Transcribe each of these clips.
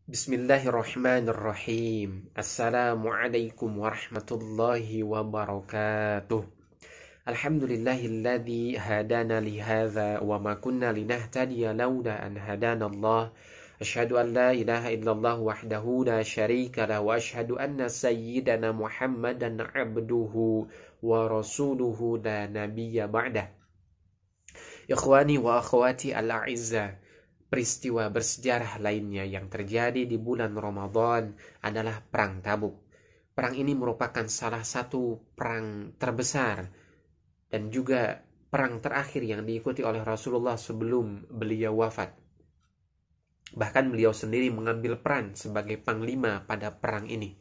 Bismillahirrahmanirrahim. Assalamualaikum warahmatullahi wabarakatuh. Alhamdulillahilladzi hadana lihadza wa ma kunna linahtadiya laula an hadana Allah. Asyhadu an la ilaha illallah wahdahu la syarika lah wa asyhadu anna sayyidana Muhammadan abduhu wa rasuluhu la nabiyya ba'dah. Ikhwani wa akhwati al-a'izzah, peristiwa bersejarah lainnya yang terjadi di bulan Ramadan adalah Perang Tabuk. Perang ini merupakan salah satu perang terbesar dan juga perang terakhir yang diikuti oleh Rasulullah sebelum beliau wafat. Bahkan beliau sendiri mengambil peran sebagai panglima pada perang ini.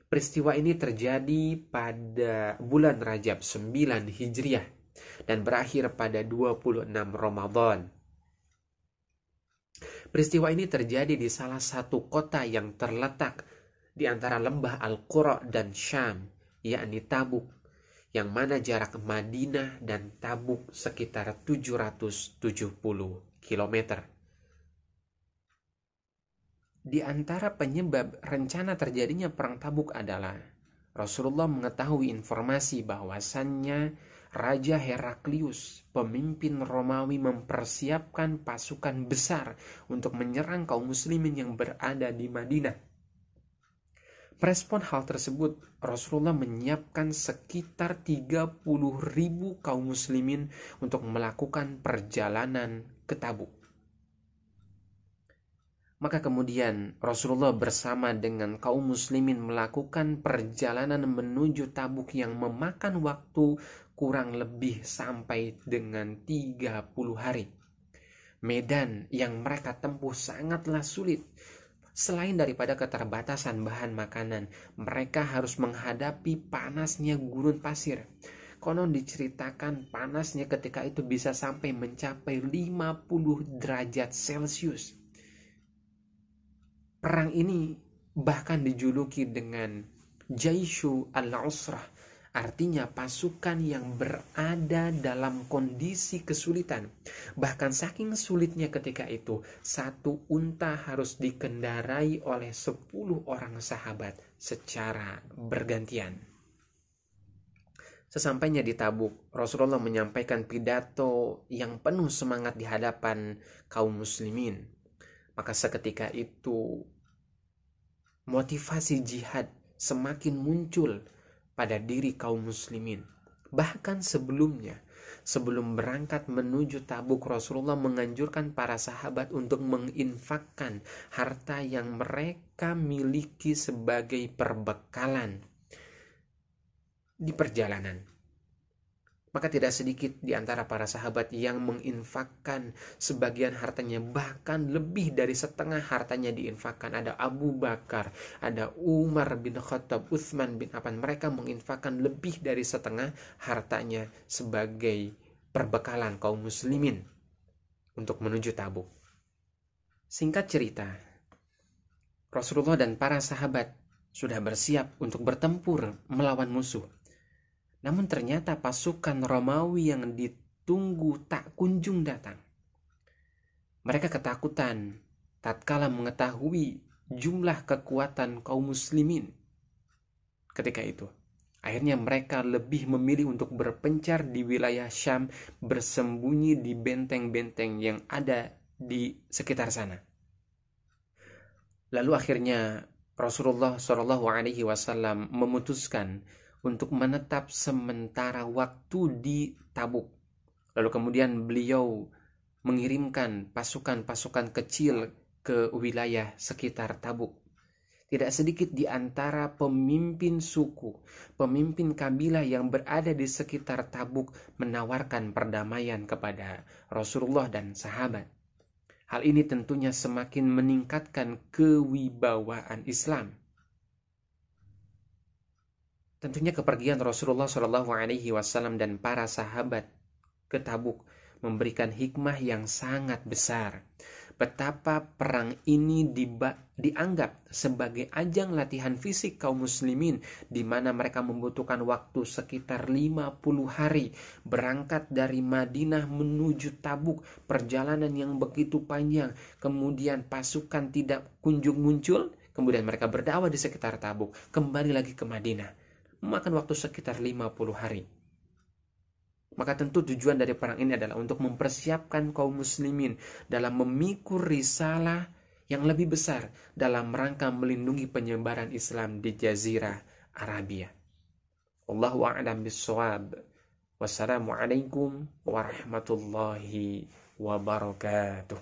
Peristiwa ini terjadi pada bulan Rajab 9 Hijriah dan berakhir pada 26 Ramadan. Peristiwa ini terjadi di salah satu kota yang terletak di antara lembah Al-Qura dan Syam, yakni Tabuk, yang mana jarak Madinah dan Tabuk sekitar 770 km. Di antara penyebab rencana terjadinya Perang Tabuk adalah Rasulullah mengetahui informasi bahwasannya Raja Heraklius, pemimpin Romawi, mempersiapkan pasukan besar untuk menyerang kaum muslimin yang berada di Madinah. Merespon hal tersebut, Rasulullah menyiapkan sekitar 30.000 kaum muslimin untuk melakukan perjalanan ke Tabuk. Maka kemudian Rasulullah bersama dengan kaum muslimin melakukan perjalanan menuju Tabuk yang memakan waktu kurang lebih sampai dengan 30 hari. Medan yang mereka tempuh sangatlah sulit. Selain daripada keterbatasan bahan makanan, mereka harus menghadapi panasnya gurun pasir. Konon diceritakan panasnya ketika itu bisa sampai mencapai 50 derajat Celcius. Perang ini bahkan dijuluki dengan Jaishu al-Usrah, artinya pasukan yang berada dalam kondisi kesulitan. Bahkan saking sulitnya ketika itu, satu unta harus dikendarai oleh 10 orang sahabat secara bergantian. Sesampainya di Tabuk, Rasulullah menyampaikan pidato yang penuh semangat di hadapan kaum muslimin. Maka seketika itu motivasi jihad semakin muncul pada diri kaum muslimin. Bahkan sebelumnya, sebelum berangkat menuju Tabuk, Rasulullah menganjurkan para sahabat untuk menginfakkan harta yang mereka miliki sebagai perbekalan di perjalanan. Maka tidak sedikit di antara para sahabat yang menginfakkan sebagian hartanya, bahkan lebih dari setengah hartanya diinfakkan. Ada Abu Bakar, ada Umar bin Khattab, Utsman bin Affan. Mereka menginfakkan lebih dari setengah hartanya sebagai perbekalan kaum muslimin untuk menuju Tabuk. Singkat cerita, Rasulullah dan para sahabat sudah bersiap untuk bertempur melawan musuh. Namun ternyata pasukan Romawi yang ditunggu tak kunjung datang. Mereka ketakutan tatkala mengetahui jumlah kekuatan kaum muslimin ketika itu. Akhirnya mereka lebih memilih untuk berpencar di wilayah Syam, bersembunyi di benteng-benteng yang ada di sekitar sana. Lalu akhirnya Rasulullah SAW memutuskan untuk menetap sementara waktu di Tabuk. Lalu kemudian beliau mengirimkan pasukan-pasukan kecil ke wilayah sekitar Tabuk. Tidak sedikit di antara pemimpin suku, pemimpin kabilah yang berada di sekitar Tabuk menawarkan perdamaian kepada Rasulullah dan sahabat. Hal ini tentunya semakin meningkatkan kewibawaan Islam. Tentunya kepergian Rasulullah SAW dan para sahabat ke Tabuk memberikan hikmah yang sangat besar. betapa perang ini dianggap sebagai ajang latihan fisik kaum muslimin, di mana mereka membutuhkan waktu sekitar 50 hari berangkat dari Madinah menuju Tabuk, perjalanan yang begitu panjang, kemudian pasukan tidak kunjung muncul, kemudian mereka berdakwah di sekitar Tabuk, kembali lagi ke Madinah, memakan waktu sekitar 50 hari. Maka tentu tujuan dari perang ini adalah untuk mempersiapkan kaum muslimin dalam memikul risalah yang lebih besar dalam rangka melindungi penyebaran Islam di Jazirah Arabia. Allahu a'lam bissawab. Wassalamualaikum warahmatullahi wabarakatuh.